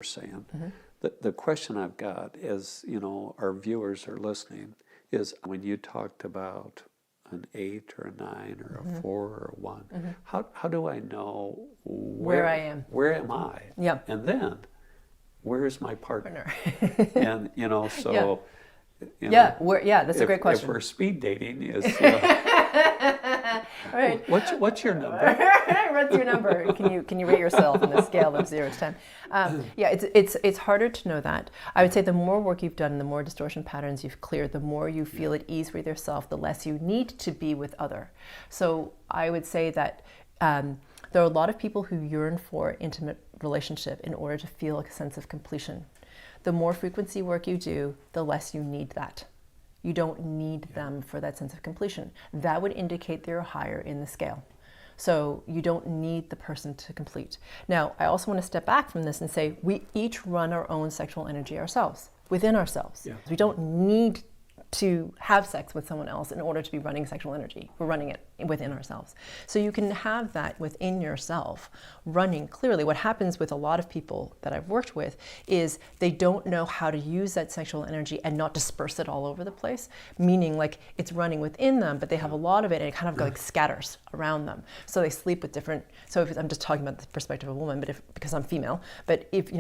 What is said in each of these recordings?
saying. The question I've got is, our viewers are listening, is when you talked about an 8 or a 9 or a 4 or a 1, how do I know where I am? Where am I? Yeah. And then, where is my partner? And, so... Yeah. That's a great question. If we're speed dating, is right. What's your number? What's your number? Can you rate yourself on the scale of 0 to 10? It's harder to know that. I would say the more work you've done, the more distortion patterns you've cleared, the more you feel at ease with yourself, the less you need to be with other. So I would say that there are a lot of people who yearn for intimate relationship in order to feel a sense of completion. The more frequency work you do, the less you need that. You don't need them for that sense of completion. That would indicate they're higher in the scale. So you don't need the person to complete. Now, I also want to step back from this and say we each run our own sexual energy ourselves, within ourselves. Yeah. We don't need to have sex with someone else in order to be running sexual energy. We're running it within ourselves. So you can have that within yourself running clearly. What happens with a lot of people that I've worked with is they don't know how to use that sexual energy and not disperse it all over the place, meaning like it's running within them, but they have a lot of it and it kind of like scatters around them. So they sleep with different, so if I'm just talking about the perspective of a woman, but because I'm female, but if,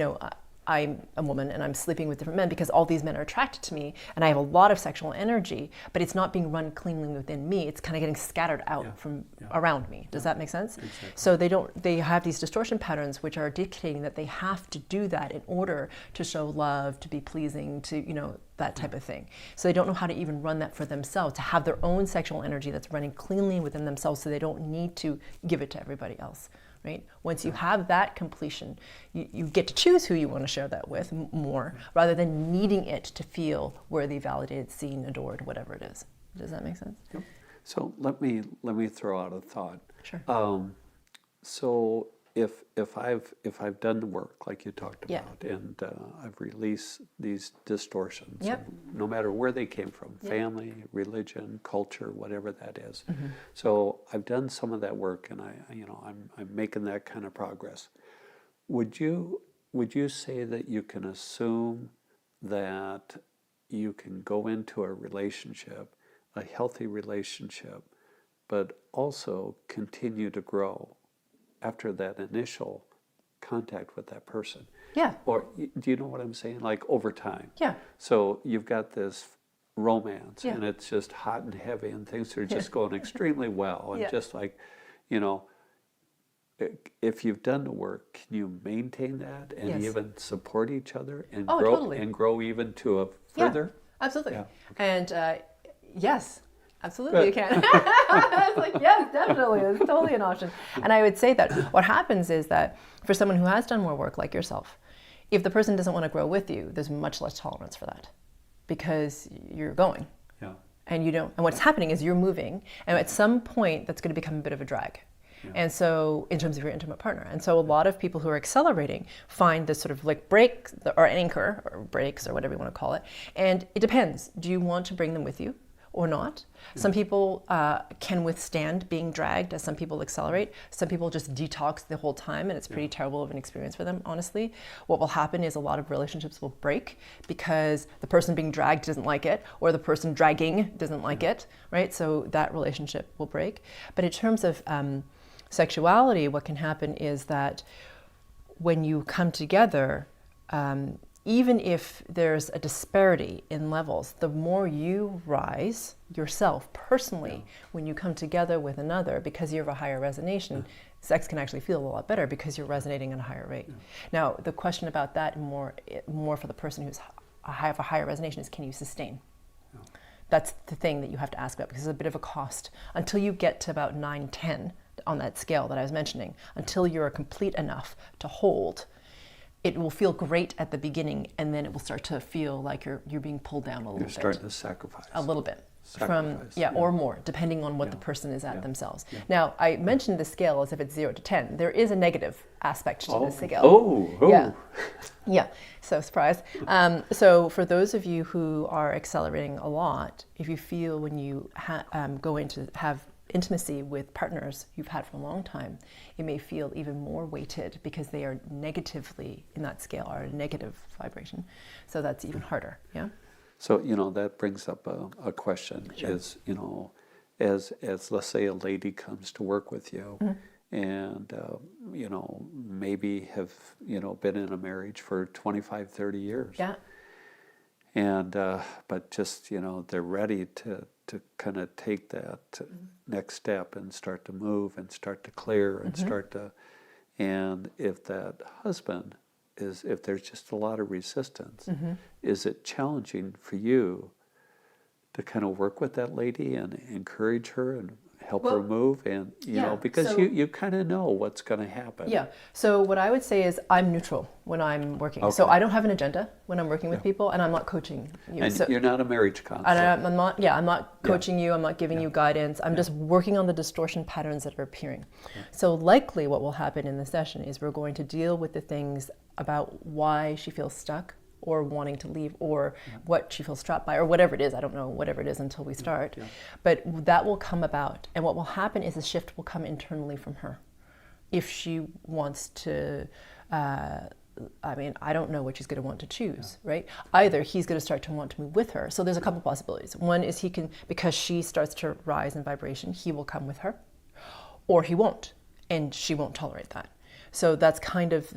I'm a woman and I'm sleeping with different men because all these men are attracted to me and I have a lot of sexual energy, but it's not being run cleanly within me. It's kind of getting scattered out from around me. Does that make sense? Exactly. So they have these distortion patterns which are dictating that they have to do that in order to show love, to be pleasing, to, that type of thing. So they don't know how to even run that for themselves, to have their own sexual energy that's running cleanly within themselves so they don't need to give it to everybody else. Right? Once you have that completion, you get to choose who you want to share that with more, rather than needing it to feel worthy, validated, seen, adored, whatever it is. Does that make sense? Yep. So let me throw out a thought. Sure. So if I've done the work like you talked about, and I've released these distortions, no matter where they came from, family, religion, culture, whatever that is. So I've done some of that work, and I'm making that kind of progress. Would you say that you can assume that you can go into a relationship, a healthy relationship, but also continue to grow after that initial contact with that person? Yeah. Or do you know what I'm saying? Like over time. Yeah. So you've got this romance and it's just hot and heavy and things are just going extremely well. And just like, if you've done the work, can you maintain that and even support each other and grow totally. and grow even to a further? Yeah, absolutely. Yeah. And yes. Absolutely, you can. It's like, yes, definitely. It's totally an option. And I would say that what happens is that for someone who has done more work like yourself, if the person doesn't want to grow with you, there's much less tolerance for that because you're going. Yeah. And you don't. And what's happening is you're moving, and at some point that's going to become a bit of a drag. Yeah. And so in terms of your intimate partner. And so a lot of people who are accelerating find this sort of like break or anchor or breaks or whatever you want to call it. And it depends. Do you want to bring them with you or not? Some people can withstand being dragged as some people accelerate. Some people just detox the whole time and it's pretty terrible of an experience for them, honestly. What will happen is a lot of relationships will break because the person being dragged doesn't like it or the person dragging doesn't like it, right? So that relationship will break. But in terms of sexuality, what can happen is that when you come together, even if there's a disparity in levels, the more you rise yourself personally when you come together with another, because you have a higher resonation, sex can actually feel a lot better because you're resonating at a higher rate. Now, the question about that more for the person who's have a higher resonation is, can you sustain? That's the thing that you have to ask about because it's a bit of a cost. Until you get to about 9, 10 on that scale that I was mentioning, until you're complete enough to hold, it will feel great at the beginning, and then it will start to feel like you're being pulled down a little bit. You're starting to sacrifice. A little bit. Or more, depending on what the person is at themselves. Now, I mentioned the scale as if it's 0 to 10. There is a negative aspect to this scale. Yeah. So surprise. So for those of you who are accelerating a lot, if you feel when you go into have intimacy with partners you've had for a long time, it may feel even more weighted because they are negatively in that scale, are a negative vibration. So that's even harder. Yeah. So, that brings up a question. Sure. Is, as let's say a lady comes to work with you, and, maybe have, been in a marriage for 25, 30 years. Yeah. And, but just, they're ready to kind of take that next step and start to move and start to clear and and if that husband if there's just a lot of resistance, is it challenging for you to kind of work with that lady and encourage her and help her move? And, because you kind of know what's going to happen. Yeah. So what I would say is I'm neutral when I'm working. Okay. So I don't have an agenda when I'm working with people, and I'm not coaching you. And you're not a marriage counselor. And I'm not coaching you, I'm not giving you guidance. I'm just working on the distortion patterns that are appearing. So likely what will happen in the session is we're going to deal with the things about why she feels stuck or wanting to leave, or what she feels trapped by, or whatever it is. I don't know whatever it is until we start. But that will come about. And what will happen is a shift will come internally from her. If she wants to, I don't know what she's going to want to choose, right? Either he's going to start to want to move with her. So there's a couple possibilities. One is he can, because she starts to rise in vibration, he will come with her, or he won't, and she won't tolerate that. So that's kind of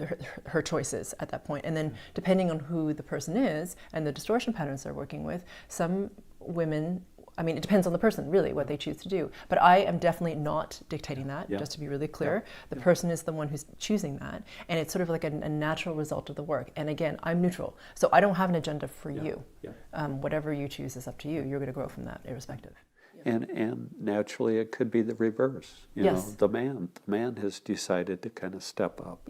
her choices at that point. And then depending on who the person is and the distortion patterns they're working with, some women, it depends on the person, really, what they choose to do. But I am definitely not dictating that, just to be really clear. The person is the one who's choosing that. And it's sort of like a natural result of the work. And again, I'm neutral. So I don't have an agenda for you. Whatever you choose is up to you. You're going to grow from that, irrespective. And naturally, it could be the reverse. The man has decided to kind of step up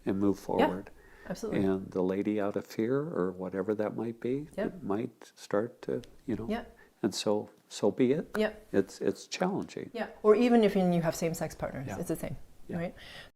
and move forward. Yeah, absolutely. And the lady, out of fear or whatever that might be, it might start to, and so be it. Yeah. It's challenging. Yeah. Or even if you have same-sex partners, it's the same, right?